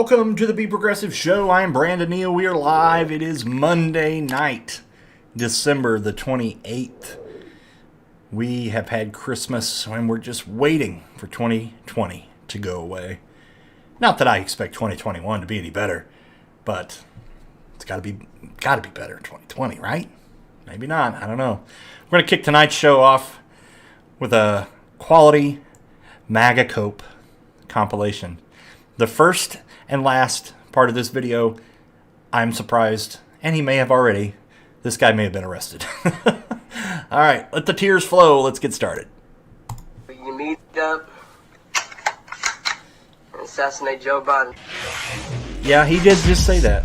Welcome to the Be Progressive Show. I am Brandon Neal. We are live. It is Monday night, December the 28th. We have had Christmas and we're just waiting for 2020 to go away. Not that I expect 2021 to be any better, but it's got to be better in 2020, right? Maybe not. I don't know. We're going to kick tonight's show off with a quality MAGA Cope compilation. The first and last part of this video, I'm surprised, and he may have already. This guy may have been arrested. All right, let the tears flow. Let's get started. You meet up and assassinate Joe Biden. Yeah, he did just say that.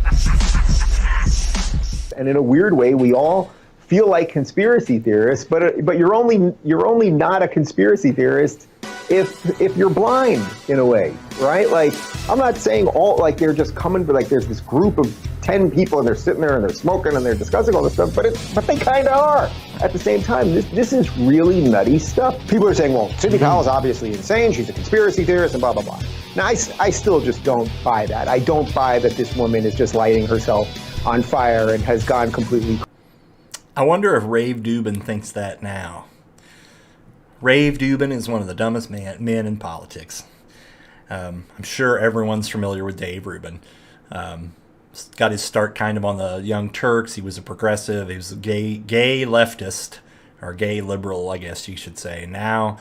And in a weird way, we all feel like conspiracy theorists, but you're only not a conspiracy theorist if you're blind in a way, right? Like, I'm not saying all, like, they're just coming, but like there's this group of 10 people and they're sitting there and they're smoking and they're discussing all this stuff, but they kind of are at the same time. This is really nutty stuff. People are saying, well, Sidney Powell is obviously insane. She's a conspiracy theorist and blah, blah, blah. Now, I still just don't buy that. I don't buy that this woman is just lighting herself on fire and has gone completely. I wonder if Rave Dubin thinks that now. Rave Dubin is one of the dumbest men in politics. I'm sure everyone's familiar with Dave Rubin. Got his start kind of on the Young Turks. He was a progressive. He was a gay leftist, or gay liberal, I guess you should say. Now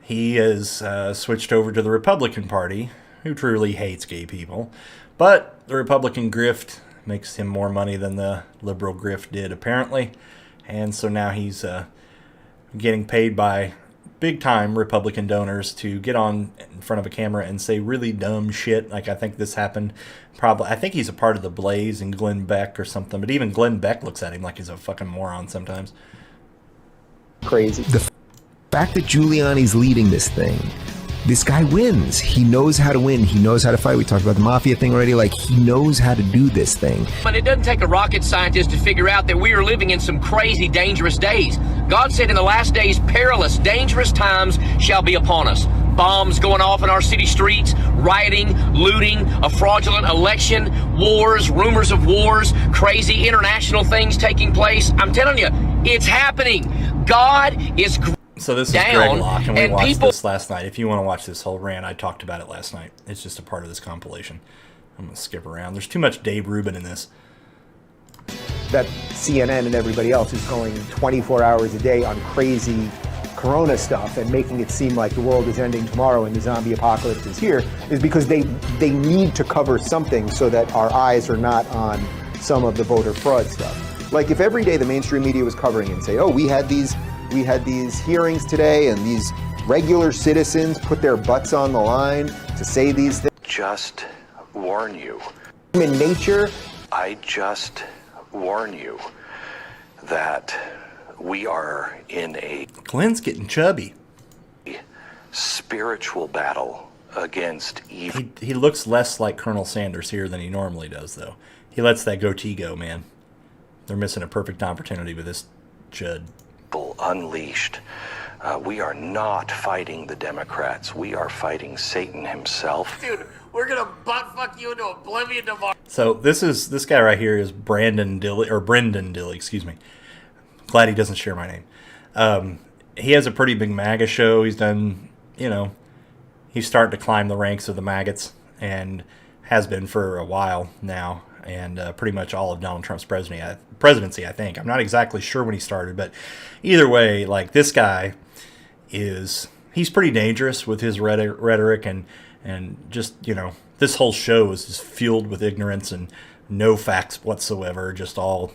he has switched over to the Republican Party, who truly hates gay people. But the Republican grift makes him more money than the liberal grift did, apparently. And so now he's getting paid by big-time Republican donors to get on in front of a camera and say really dumb shit. Like, I think this happened probably... I think he's a part of the Blaze and Glenn Beck or something. But even Glenn Beck looks at him like he's a fucking moron sometimes. Crazy. The fact that Giuliani's leading this thing, this guy wins. He knows how to win. He knows how to fight. We talked about the mafia thing already. Like, he knows how to do this thing. But it doesn't take a rocket scientist to figure out that we are living in some crazy, dangerous days. God said in the last days, perilous, dangerous times shall be upon us. Bombs going off in our city streets, rioting, looting, a fraudulent election, wars, rumors of wars, crazy international things taking place. I'm telling you, it's happening. God is So this is down, Greg Locke, and we watched people... this last night. If you want to watch this whole rant, I talked about it last night. It's just a part of this compilation. I'm going to skip around. There's too much Dave Rubin in this. That CNN and everybody else is going 24 hours a day on crazy corona stuff and making it seem like the world is ending tomorrow and the zombie apocalypse is here is because they need to cover something so that our eyes are not on some of the voter fraud stuff. Like, if every day the mainstream media was covering and say, oh, we had these hearings today and these regular citizens put their butts on the line to say these things. Just warn you. In nature, I just warn you that we are in a Glenn's getting chubby. spiritual battle against evil. He looks less like Colonel Sanders here than he normally does, though. He lets that goatee go, man. They're missing a perfect opportunity with this Judd. Unleashed. We are not fighting the Democrats. We are fighting Satan himself. Dude, we're gonna butt fuck you into oblivion tomorrow. So this guy right here is Brendan Dilley, excuse me. Glad he doesn't share my name. He has a pretty big MAGA show. He's done, he's starting to climb the ranks of the maggots and has been for a while now. And pretty much all of Donald Trump's presidency, I think. I'm not exactly sure when he started, but either way, like, this guy he's pretty dangerous with his rhetoric and just, this whole show is just fueled with ignorance and no facts whatsoever, just all,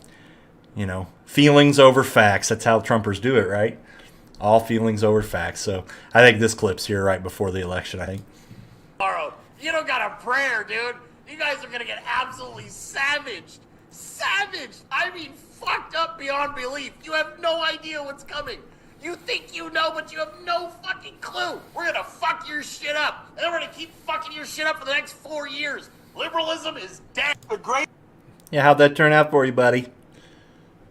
feelings over facts. That's how Trumpers do it, right? All feelings over facts. So I think this clip's here right before the election, I think. Tomorrow. You don't got a prayer, dude. You guys are gonna get absolutely savaged. Savaged! I mean, fucked up beyond belief. You have no idea what's coming. You think you know, but you have no fucking clue. We're gonna fuck your shit up. And then we're gonna keep fucking your shit up for the next 4 years. Liberalism is dead. The great... Yeah, how'd that turn out for you, buddy?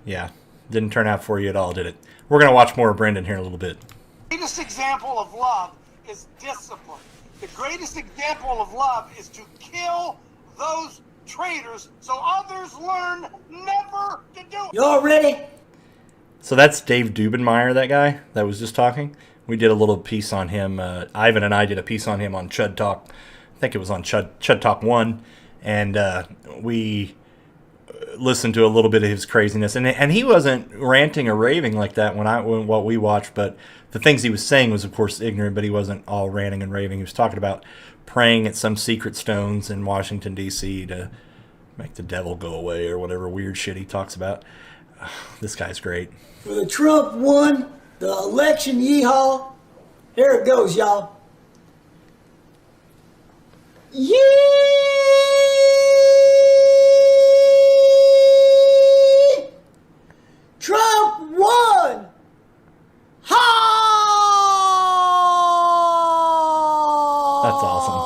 Yeah, didn't turn out for you at all, did it? We're gonna watch more of Brendan here in a little bit. The greatest example of love is discipline. The greatest example of love is to kill those traitors so others learn never to do it. Y'all ready? So that's Dave Dubenmeyer, that guy that was just talking. We did a little piece on him. Ivan and I did a piece on him on Chud Talk. I think it was on Chud Talk 1. And we listened to a little bit of his craziness. And he wasn't ranting or raving like that when what we watched. But the things he was saying was, of course, ignorant. But he wasn't all ranting and raving. He was talking about praying at some secret stones in Washington, D.C. to make the devil go away or whatever weird shit he talks about. This guy's great. For the Trump won the election, yeehaw. Here it goes, y'all. Yee! Trump won! Ha! That's awesome.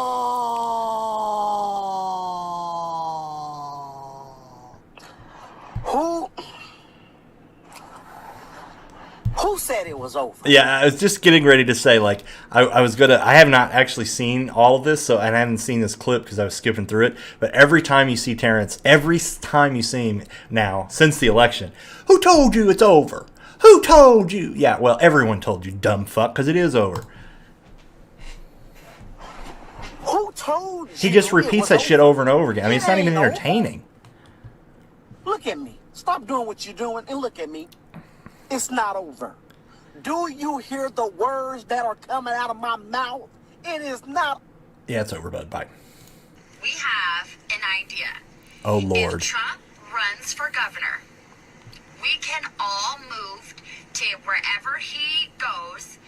Who said it was over? Yeah, I was just getting ready to say, like, I have not actually seen all of this, and I haven't seen this clip because I was skipping through it, but every time you see Terrence, every time you see him now, since the election, who told you it's over? Who told you? Yeah, well, everyone told you, dumb fuck, because it is over. Who told you? He just repeats that shit over and over again. I mean, it's not even entertaining. Look at me. Stop doing what you're doing and look at me. It's not over. Do you hear the words that are coming out of my mouth? It is not. Yeah, it's over, bud. Bye. We have an idea. Oh, Lord. If Trump runs for governor, we can all move to wherever he goes,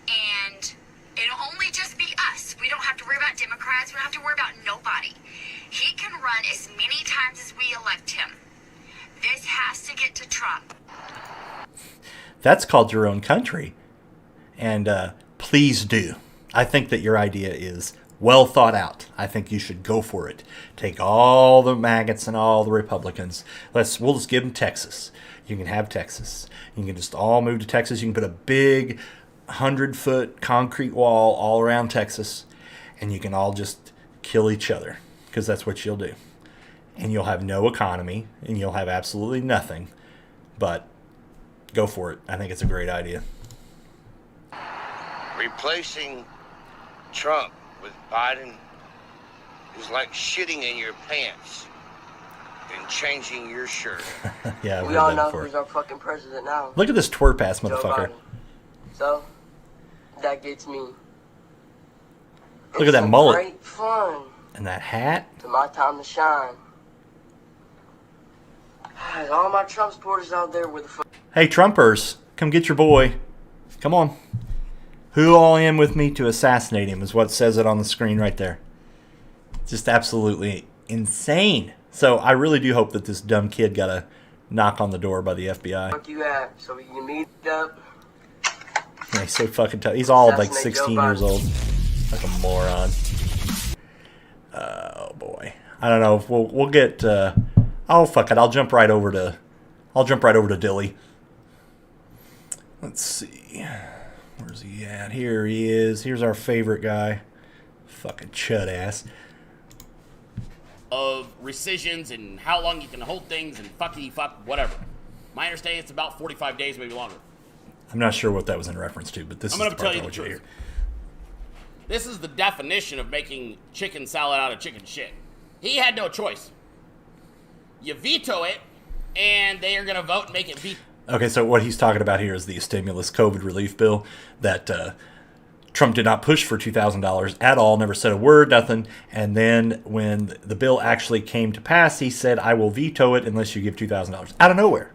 and it'll only just be us. We don't have to worry about Democrats. We don't have to worry about nobody. He can run as many times as we elect him. This has to get to Trump. That's called your own country. And please do. I think that your idea is well thought out. I think you should go for it. Take all the maggots and all the Republicans. We'll just give them Texas. You can have Texas. You can just all move to Texas. You can put a big 100-foot concrete wall all around Texas. And you can all just kill each other. Because that's what you'll do. And you'll have no economy. And you'll have absolutely nothing. But go for it. I think it's a great idea. Replacing Trump with Biden is like shitting in your pants and changing your shirt. Yeah, we all know who's our fucking president now. Look at this twerp ass Joe motherfucker. Biden. So, that gets me. Look at that mullet. Great fun. And that hat. It's my time to shine. All my Trump supporters out there with the fuck. Hey, Trumpers, come get your boy. Come on. Who all in with me to assassinate him is what says it on the screen right there. Just absolutely insane. So I really do hope that this dumb kid got a knock on the door by the FBI. Fuck you have, so we can meet up. Yeah, he's so fucking tough. He's all like 16 years old. Like a moron. Oh boy. I don't know if we'll get oh fuck it. I'll jump right over to Dilly. Let's see. Where's he at? Here he is. Here's our favorite guy. Fucking chud ass. Of rescissions and how long you can hold things and fucky fuck whatever. My understanding it's about 45 days, maybe longer. I'm not sure what that was in reference to, but this is the part tell you I the want you to truth. hear. This is the definition of making chicken salad out of chicken shit. He had no choice. You veto it, and they are going to vote and make it veto. Okay, so what he's talking about here is the stimulus COVID relief bill that Trump did not push for $2,000 at all, never said a word, nothing. And then when the bill actually came to pass, he said, I will veto it unless you give $2,000. Out of nowhere.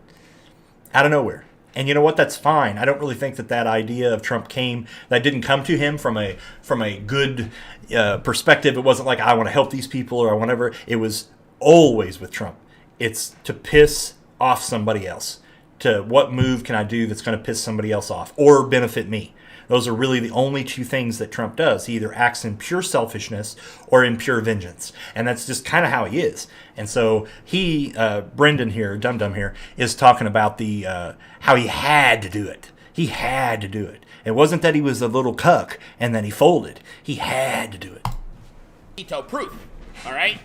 Out of nowhere. And you know what? That's fine. I don't really think that idea of Trump didn't come to him from a good perspective. It wasn't like, I want to help these people or whatever. It was always with Trump. It's to piss off somebody else. To what move can I do that's going to piss somebody else off or benefit me? Those are really the only two things that Trump does. He either acts in pure selfishness or in pure vengeance. And that's just kind of how he is. And so he, Brendan here, Dum Dum here, is talking about how he had to do it. He had to do it. It wasn't that he was a little cuck and then he folded. He had to do it. Veto proof, all right?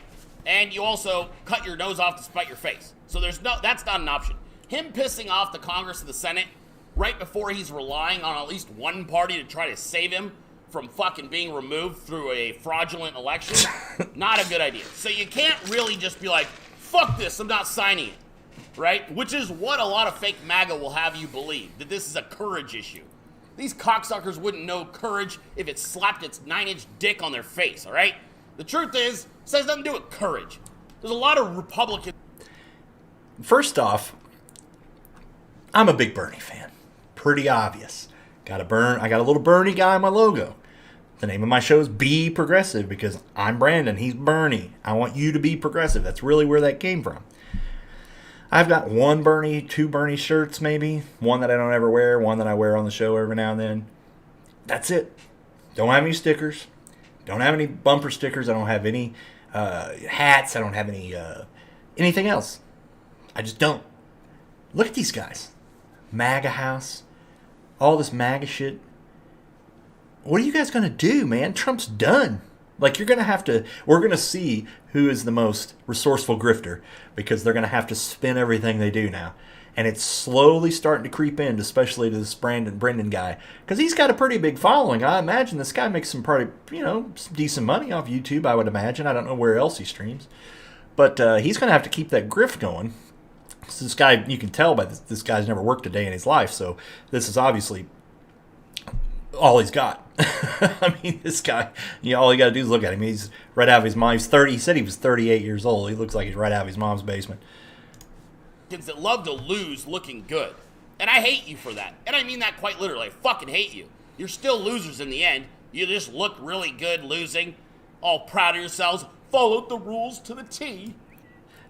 And you also cut your nose off to spite your face. So that's not an option. Him pissing off the Congress and the Senate right before he's relying on at least one party to try to save him from fucking being removed through a fraudulent election, not a good idea. So you can't really just be like, fuck this, I'm not signing it, right? Which is what a lot of fake MAGA will have you believe, that this is a courage issue. These cocksuckers wouldn't know courage if it slapped its 9-inch dick on their face, all right? The truth is, it has nothing to do with courage. There's a lot of Republicans. First off, I'm a big Bernie fan. Pretty obvious. I got a little Bernie guy on my logo. The name of my show is Be Progressive because I'm Brandon, he's Bernie. I want you to be progressive. That's really where that came from. I've got one Bernie, 2 Bernie shirts maybe. One that I don't ever wear, one that I wear on the show every now and then. That's it. Don't have any stickers. Don't have any bumper stickers. I don't have any hats. I don't have any anything else. I just don't. Look at these guys. MAGA house. All this MAGA shit. What are you guys going to do, man? Trump's done. Like, we're going to see who is the most resourceful grifter because they're going to have to spin everything they do now. And it's slowly starting to creep in, especially to this Brendan guy. Because he's got a pretty big following. I imagine this guy makes some some decent money off YouTube, I would imagine. I don't know where else he streams. But he's going to have to keep that grift going. So this guy, you can tell by this guy's never worked a day in his life. So this is obviously all he's got. I mean, this guy, all you got to do is look at him. He's right out of his mind. He's 30. He said he was 38 years old. He looks like he's right out of his mom's basement. Kids that love to lose looking good. And I hate you for that. And I mean that quite literally. I fucking hate you. You're still losers in the end. You just look really good losing. All proud of yourselves. Followed the rules to the T.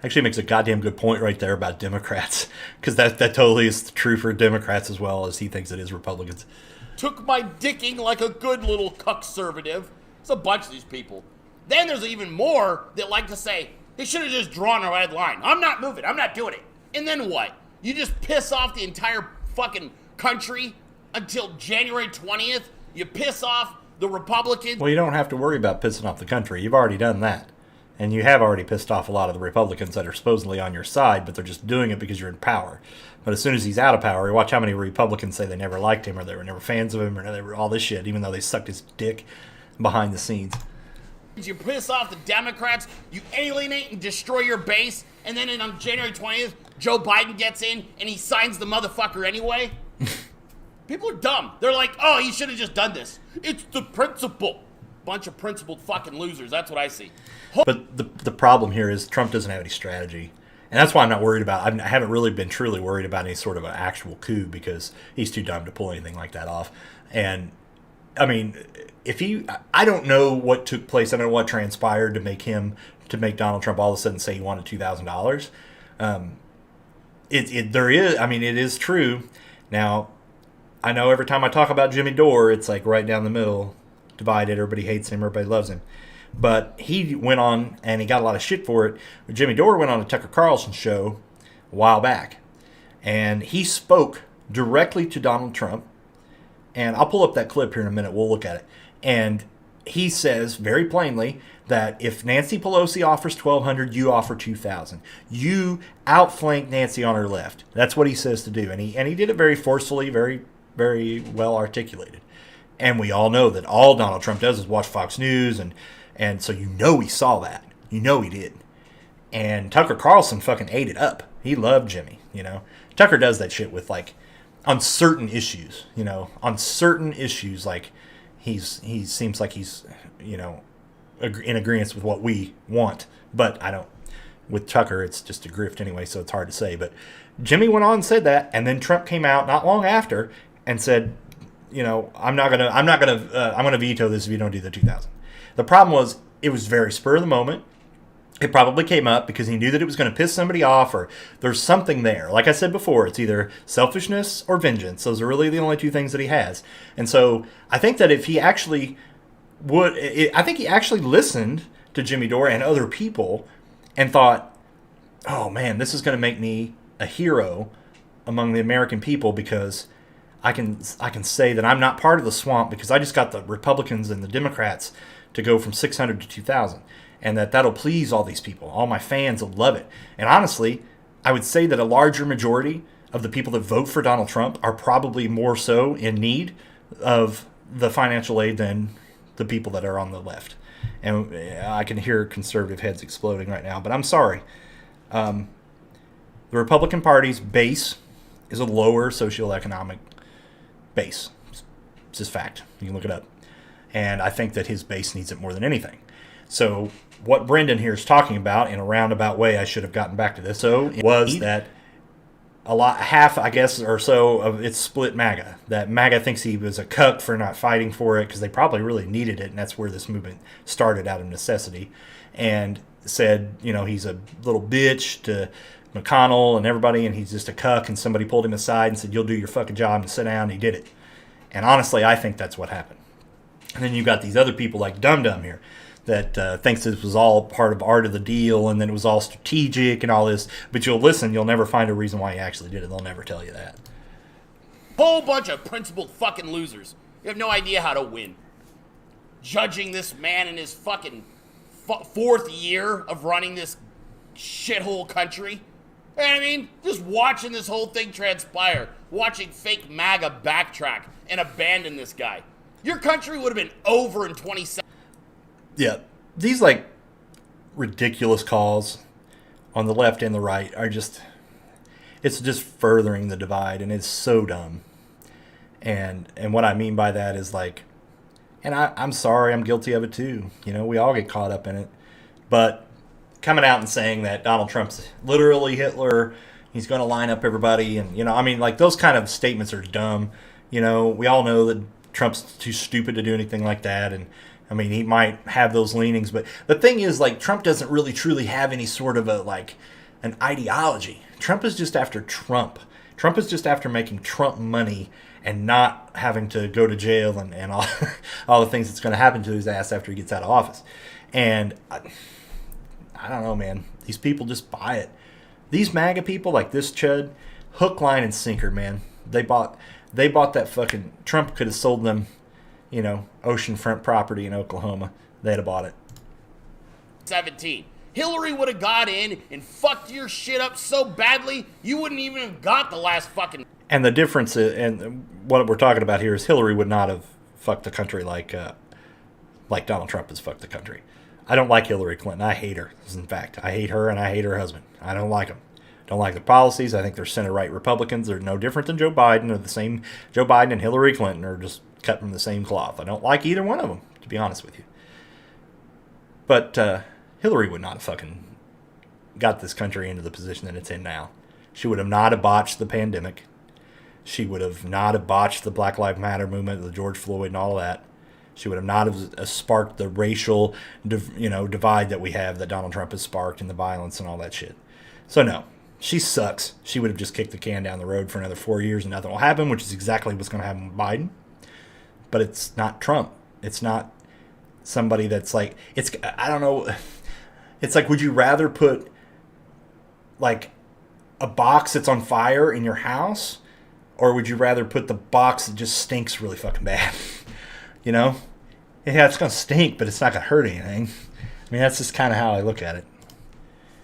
Actually makes a goddamn good point right there about Democrats. Because that totally is true for Democrats as well as he thinks it is Republicans. Took my dicking like a good little conservative. It's a bunch of these people. Then there's even more that like to say, they should have just drawn a red line. I'm not moving. I'm not doing it. And then what? You just piss off the entire fucking country until January 20th? You piss off the Republicans? Well, you don't have to worry about pissing off the country. You've already done that. And you have already pissed off a lot of the Republicans that are supposedly on your side, but they're just doing it because you're in power. But as soon as he's out of power, you watch how many Republicans say they never liked him or they were never fans of him or they were all this shit, even though they sucked his dick behind the scenes. You piss off the Democrats, you alienate and destroy your base, and then on January 20th, Joe Biden gets in and he signs the motherfucker anyway? People are dumb. They're like, oh, he should have just done this. It's the principle. Bunch of principled fucking losers. That's what I see. But the problem here is Trump doesn't have any strategy. And that's why I'm not worried about I haven't really been truly worried about any sort of an actual coup because he's too dumb to pull anything like that off. And, I mean, I don't know what took place. I don't know what transpired to make Donald Trump all of a sudden say he wanted $2,000. It is true. Now, I know every time I talk about Jimmy Dore, it's like right down the middle, divided. Everybody hates him. Everybody loves him. But he went on, and he got a lot of shit for it. Jimmy Dore went on a Tucker Carlson show a while back, and he spoke directly to Donald Trump. And I'll pull up that clip here in a minute. We'll look at it. And he says very plainly that if Nancy Pelosi offers $1,200, you offer $2,000. You outflank Nancy on her left. That's what he says to do. And he did it very forcefully, very, very well articulated. And we all know that all Donald Trump does is watch Fox News, and so he saw that. He did. And Tucker Carlson fucking ate it up. He loved Jimmy, Tucker does that shit with, like, on certain issues, like, he seems like he's, in agreement with what we want. But I don't. With Tucker, it's just a grift anyway, so it's hard to say. But Jimmy went on and said that, and then Trump came out not long after and said, I'm gonna veto this if you don't do the 2,000. The problem was it was very spur of the moment. It probably came up because he knew that it was going to piss somebody off, or there's something there. Like I said before, it's either selfishness or vengeance. Those are really the only two things that he has. And so I think that if he actually listened to Jimmy Dore and other people and thought, oh man, this is going to make me a hero among the American people because I can say that I'm not part of the swamp because I just got the Republicans and the Democrats to go from 600 to 2,000, and that'll please all these people. All my fans will love it. And honestly, I would say that a larger majority of the people that vote for Donald Trump are probably more so in need of the financial aid than the people that are on the left. And I can hear conservative heads exploding right now, but I'm sorry. The Republican Party's base is a lower socioeconomic base. It's just fact. You can look it up. And I think that his base needs it more than anything. So what Brendan here is talking about, in a roundabout way, I should have gotten back to this, was that half, I guess, or so of it's split MAGA. That MAGA thinks he was a cuck for not fighting for it because they probably really needed it, and that's where this movement started out of necessity. And said, he's a little bitch to McConnell and everybody, and he's just a cuck, and somebody pulled him aside and said, you'll do your fucking job and sit down, and he did it. And honestly, I think that's what happened. And then you've got these other people like Dum Dum here that thinks this was all part of art of the deal and then it was all strategic and all this. But you'll never find a reason why he actually did it. They'll never tell you that. Whole bunch of principled fucking losers. You have no idea how to win. Judging this man in his fucking fourth year of running this shithole country. You know what I mean? Just watching this whole thing transpire. Watching fake MAGA backtrack and abandon this guy. Your country would have been over in 27. Yeah. These, ridiculous calls on the left and the right are just... It's just furthering the divide, and it's so dumb. And what I mean by that is, and I'm sorry, I'm guilty of it too. We all get caught up in it. But coming out and saying that Donald Trump's literally Hitler, he's going to line up everybody, and, those kind of statements are dumb. We all know that Trump's too stupid to do anything like that, and he might have those leanings, but the thing is, Trump doesn't really truly have any sort of an ideology. Trump is just after Trump. Trump is just after making Trump money and not having to go to jail and all the things that's going to happen to his ass after he gets out of office. And I don't know, man. These people just buy it. These MAGA people, like this chud, hook, line, and sinker, man. They bought that fucking... Trump could have sold them, oceanfront property in Oklahoma. They'd have bought it. 17. Hillary would have got in and fucked your shit up so badly, you wouldn't even have got the last fucking... And the difference, and what we're talking about here, is Hillary would not have fucked the country like Donald Trump has fucked the country. I don't like Hillary Clinton. I hate her. In fact, I hate her and I hate her husband. I don't like them. Don't like their policies. I think they're center-right Republicans. They're no different than Joe Biden. They're the same. Joe Biden and Hillary Clinton are just cut from the same cloth. I don't like either one of them, to be honest with you. But Hillary would not have fucking got this country into the position that it's in now. She would have not have botched the pandemic. She would have not have botched the Black Lives Matter movement, the George Floyd and all of that. She would have not have sparked the racial, divide that we have that Donald Trump has sparked and the violence and all that shit. So no, she sucks. She would have just kicked the can down the road for another 4 years and nothing will happen, which is exactly what's going to happen with Biden. But it's not Trump. It's not somebody that's I don't know. It's would you rather put a box that's on fire in your house, or would you rather put the box that just stinks really fucking bad? Yeah, it's going to stink, but it's not going to hurt anything. That's just kind of how I look at it.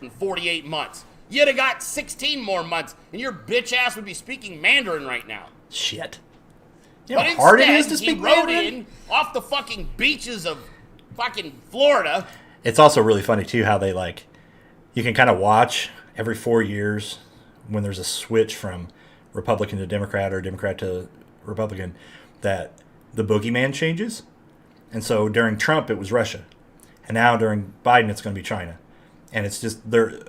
In 48 months. You'd have got 16 more months, and your bitch ass would be speaking Mandarin right now. Shit. But how hard it is to instead, speak he rode Mandarin? in off the fucking beaches of fucking Florida. It's also really funny, too, how they, you can kind of watch every 4 years when there's a switch from Republican to Democrat or Democrat to Republican, that the boogeyman changes. And so during Trump, it was Russia. And now during Biden, it's going to be China. And it's just, they're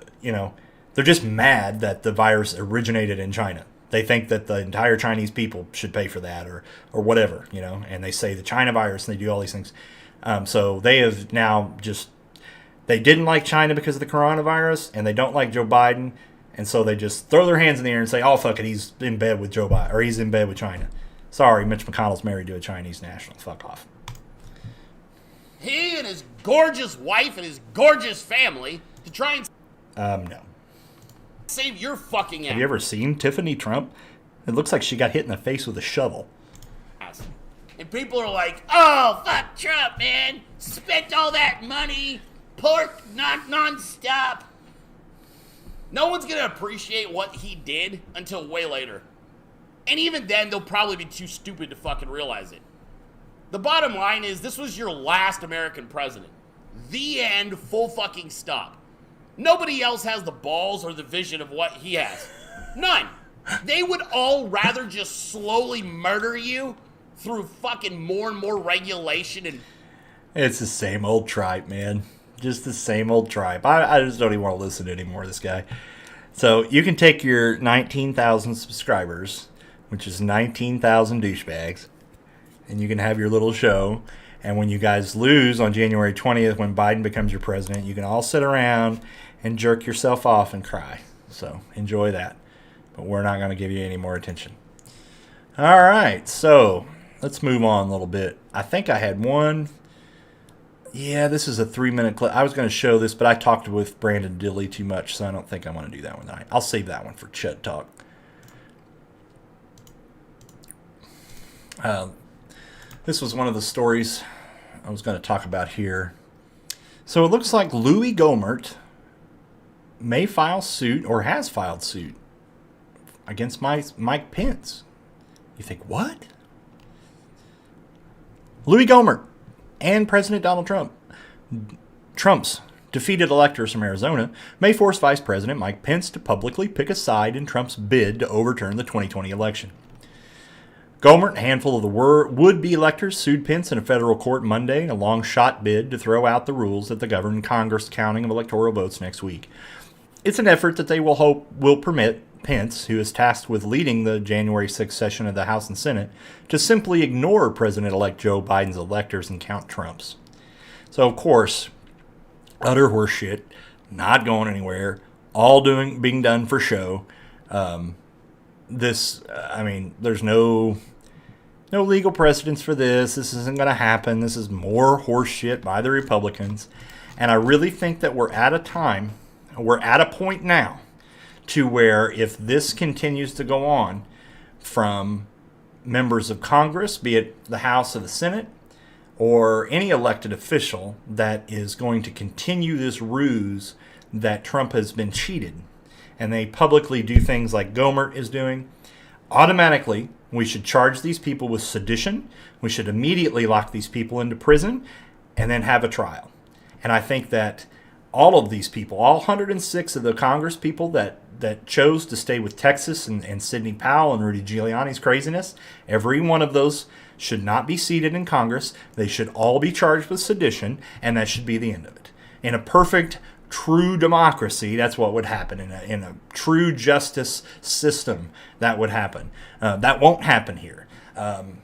just mad that the virus originated in China. They think that the entire Chinese people should pay for that or whatever, and they say the China virus and they do all these things. So they have now they didn't like China because of the coronavirus and they don't like Joe Biden. And so they just throw their hands in the air and say, oh, fuck it, he's in bed with Joe Biden, or he's in bed with China. Sorry, Mitch McConnell's married to a Chinese national. Fuck off. He and his gorgeous wife and his gorgeous family to try and No. save your fucking ass. Have you ever seen Tiffany Trump? It looks like she got hit in the face with a shovel. And people are like, oh, fuck Trump, man. Spent all that money. Pork non-stop. No one's going to appreciate what he did until way later. And even then, they'll probably be too stupid to fucking realize it. The bottom line is, this was your last American president. The end, full fucking stop. Nobody else has the balls or the vision of what he has. None. They would all rather just slowly murder you through fucking more and more regulation and... It's the same old tripe, man. Just the same old tripe. I just don't even want to listen to anymore to this guy. So you can take your 19,000 subscribers, which is 19,000 douchebags, and you can have your little show. And when you guys lose on January 20th, when Biden becomes your president, you can all sit around and jerk yourself off and cry. So enjoy that. But we're not going to give you any more attention. All right, so let's move on a little bit. I think I had one. Yeah, this is a 3-minute clip. I was going to show this, but I talked with Brandon Dilley too much, so I don't think I want to do that one tonight. I'll save that one for Chud Talk. This was one of the stories I was going to talk about here. So it looks like Louis Gohmert may file suit, or has filed suit, against Mike Pence. You think, what? Louis Gohmert and President Donald Trump, Trump's defeated electors from Arizona, may force Vice President Mike Pence to publicly pick a side in Trump's bid to overturn the 2020 election. Gohmert and a handful of the would-be electors sued Pence in a federal court Monday in a long-shot bid to throw out the rules that govern Congress counting of electoral votes next week. It's an effort that they will permit Pence, who is tasked with leading the January 6th session of the House and Senate, to simply ignore President-elect Joe Biden's electors and count Trump's. So, of course, utter horseshit, not going anywhere, all being done for show. There's no legal precedence for this. This isn't going to happen. This is more horseshit by the Republicans. And I really think that we're at a point now to where if this continues to go on from members of Congress, be it the House or the Senate, or any elected official that is going to continue this ruse that Trump has been cheated, and they publicly do things like Gohmert is doing, automatically we should charge these people with sedition. We should immediately lock these people into prison and then have a trial. And I think that all of these people, all 106 of the Congress people that chose to stay with Texas and Sidney Powell and Rudy Giuliani's craziness, every one of those should not be seated in Congress. They should all be charged with sedition, and that should be the end of it. In a perfect, true democracy, that's what would happen. In a true justice system, that would happen. That won't happen here.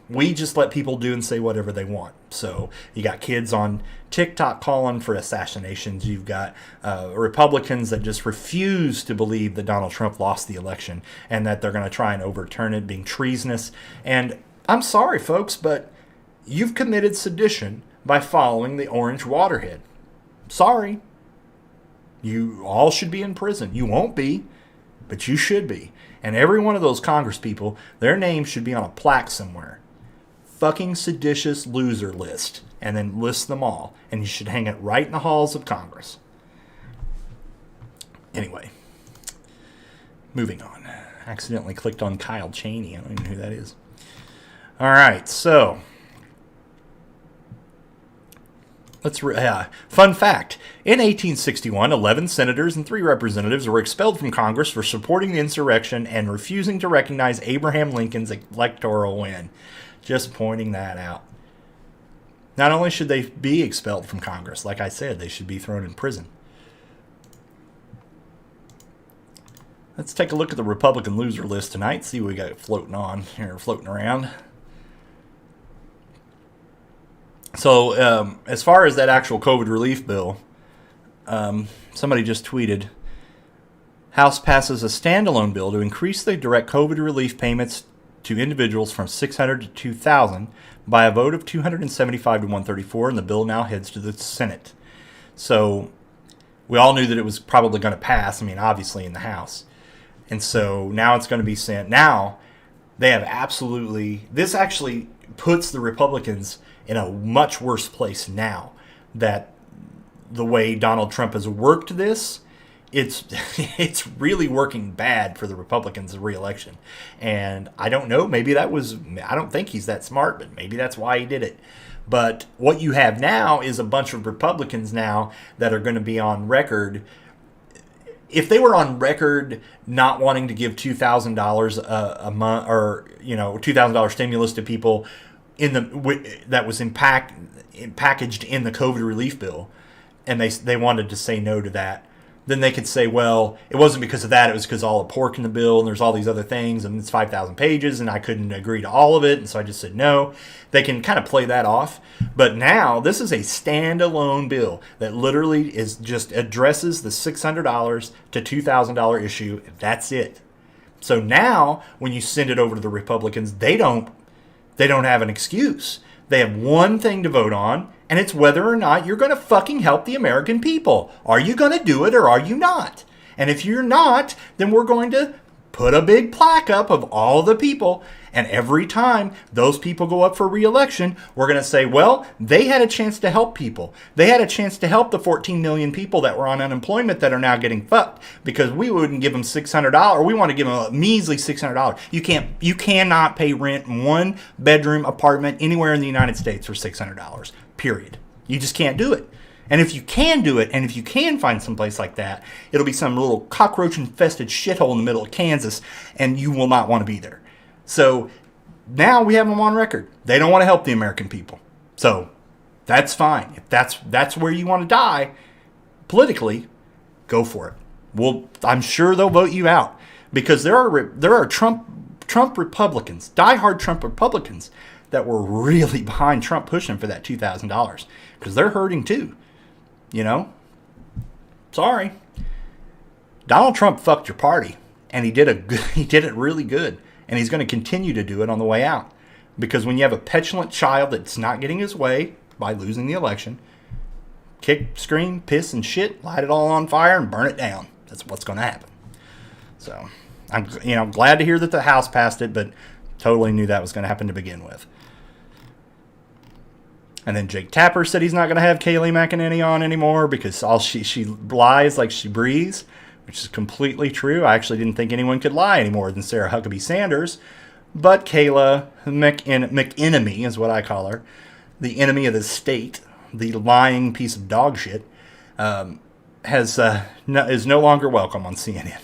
We just let people do and say whatever they want. So you got kids on TikTok calling for assassinations. You've got Republicans that just refuse to believe that Donald Trump lost the election and that they're going to try and overturn it, being treasonous. And I'm sorry, folks, but you've committed sedition by following the orange waterhead. Sorry. You all should be in prison. You won't be, but you should be. And every one of those Congress people, their names should be on a plaque somewhere. Fucking seditious loser list. And then list them all. And you should hang it right in the halls of Congress. Anyway. Moving on. Accidentally clicked on Kyle Cheney. I don't even know who that is. Alright, so. Fun fact. In 1861, 11 senators and 3 representatives were expelled from Congress for supporting the insurrection and refusing to recognize Abraham Lincoln's electoral win. Just pointing that out. Not only should they be expelled from Congress, like I said, they should be thrown in prison. Let's take a look at the Republican loser list tonight, see what we got floating around. So, as far as that actual COVID relief bill, somebody just tweeted, House passes a standalone bill to increase the direct COVID relief payments to individuals from $600 to $2,000 by a vote of 275 to 134, and the bill now heads to the Senate. So, we all knew that it was probably going to pass, obviously in the House. And so, now it's going to be sent. Now, They have absolutely... This actually puts the Republicans in a much worse place now that the way Donald Trump has worked this, it's really working bad for the Republicans' re-election. And I don't know, maybe that was... I don't think he's that smart, but maybe that's why he did it. But what you have now is a bunch of Republicans now that are going to be on record. If they were on record not wanting to give $2,000 a month, or $2,000 stimulus to people that was packaged in the COVID relief bill, and they wanted to say no to that, then they could say, well, it wasn't because of that, it was because of all the pork in the bill, and there's all these other things, and it's 5,000 pages, and I couldn't agree to all of it, and so I just said no. They can kind of play that off. But now, this is a standalone bill that literally just addresses the $600 to $2,000 issue. That's it. So now, when you send it over to the Republicans, they don't have an excuse. They have one thing to vote on, and it's whether or not you're going to fucking help the American people. Are you going to do it or are you not? And if you're not, then we're going to put a big plaque up of all the people. And every time those people go up for re-election, we're going to say, well, they had a chance to help people. They had a chance to help the 14 million people that were on unemployment that are now getting fucked because we wouldn't give them $600. We want to give them a measly $600. You cannot pay rent in one bedroom apartment anywhere in the United States for $600. Period. You just can't do it. And if you can do it, and if you can find some place like that, it'll be some little cockroach-infested shithole in the middle of Kansas, and you will not want to be there. So now we have them on record. They don't want to help the American people. So that's fine. If that's where you want to die politically, go for it. Well, I'm sure they'll vote you out because there are Trump Republicans, diehard Trump Republicans that were really behind Trump pushing for that $2,000 because they're hurting too. Sorry. Donald Trump fucked your party, and he did it really good. And he's going to continue to do it on the way out. Because when you have a petulant child that's not getting his way by losing the election, kick, scream, piss, and shit, light it all on fire, and burn it down. That's what's going to happen. So, I'm glad to hear that the House passed it, but totally knew that was going to happen to begin with. And then Jake Tapper said he's not going to have Kayleigh McEnany on anymore because all she lies like she breathes, which is completely true. I actually didn't think anyone could lie any more than Sarah Huckabee Sanders. But Kayla McEnemy is what I call her, the enemy of the state, the lying piece of dog shit, is no longer welcome on CNN,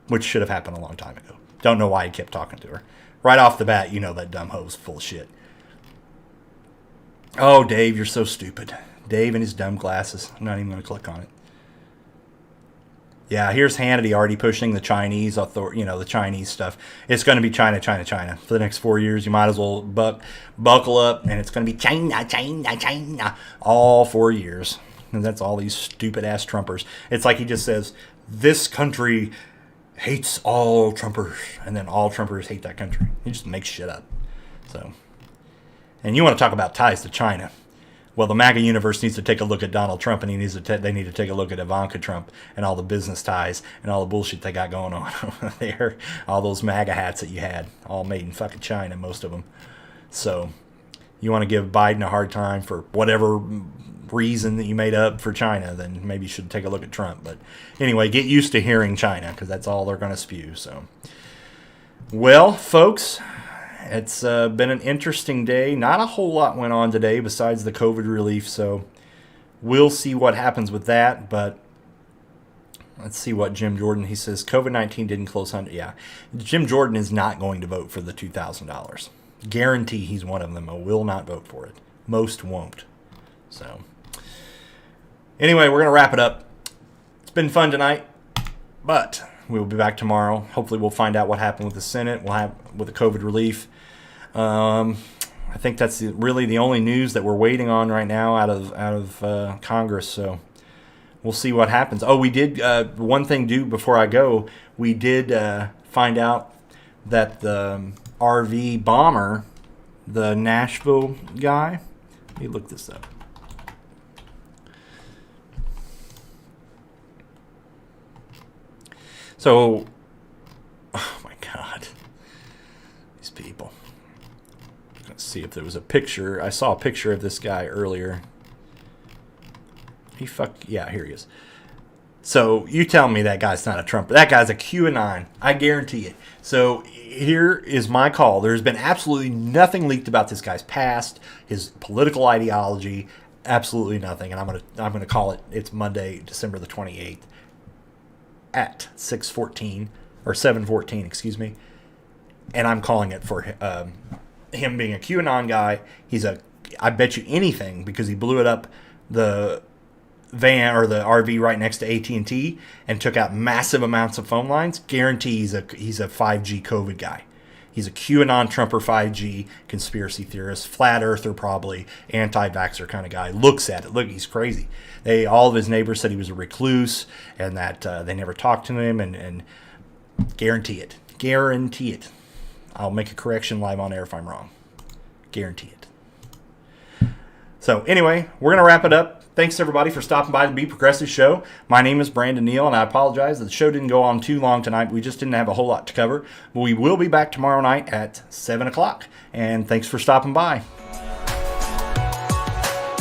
which should have happened a long time ago. Don't know why he kept talking to her. Right off the bat, that dumb hoe's full of shit. Oh, Dave, you're so stupid. Dave and his dumb glasses. I'm not even going to click on it. Yeah, here's Hannity already pushing the Chinese the Chinese stuff. It's going to be China, China, China. For the next 4 years, you might as well buckle up, and it's going to be China, China, China, all 4 years. And that's all these stupid-ass Trumpers. It's like he just says, this country hates all Trumpers, and then all Trumpers hate that country. He just makes shit up. So, and you want to talk about ties to China. Well, the MAGA universe needs to take a look at Donald Trump, and they need to take a look at Ivanka Trump and all the business ties and all the bullshit they got going on over there. All those MAGA hats that you had, all made in fucking China, most of them. So you want to give Biden a hard time for whatever reason that you made up for China, then maybe you should take a look at Trump. But anyway, get used to hearing China because that's all they're going to spew. So, well, folks, it's been an interesting day. Not a whole lot went on today besides the COVID relief, so we'll see what happens with that. But let's see what Jim Jordan, he says, COVID-19 didn't close 100. Yeah, Jim Jordan is not going to vote for the $2,000. Guarantee he's one of them. I will not vote for it. Most won't. So anyway, we're going to wrap it up. It's been fun tonight, but we'll be back tomorrow. Hopefully we'll find out what happened with the Senate. We'll have with the COVID relief. I think that's really the only news that we're waiting on right now out of Congress. So we'll see what happens. Oh, we did one thing before I go. We did find out that the RV bomber, the Nashville guy. Let me look this up. So, oh my God. see if there was a picture. I saw a picture of this guy earlier. Yeah, here he is. So you tell me that guy's not a Trump. That guy's a QAnon. I guarantee it. So here is my call. There's been absolutely nothing leaked about this guy's past, his political ideology, absolutely nothing. And I'm gonna call it. It's Monday, December the 28th at 6:14 or 7:14, excuse me. And I'm calling it for him being a QAnon guy. I bet you anything, because he blew it up the van or the RV right next to AT&T and took out massive amounts of phone lines. Guarantee he's a 5G COVID guy. He's a QAnon Trumper 5G conspiracy theorist, flat earther probably, anti-vaxxer kind of guy. Looks at it. Look, he's crazy. All of his neighbors said he was a recluse and that they never talked to him, and guarantee it. Guarantee it. I'll make a correction live on air if I'm wrong. Guarantee it. So anyway, we're going to wrap it up. Thanks, everybody, for stopping by the Be Progressive Show. My name is Brandon Neal, and I apologize that the show didn't go on too long tonight. We just didn't have a whole lot to cover. But we will be back tomorrow night at 7 o'clock. And thanks for stopping by.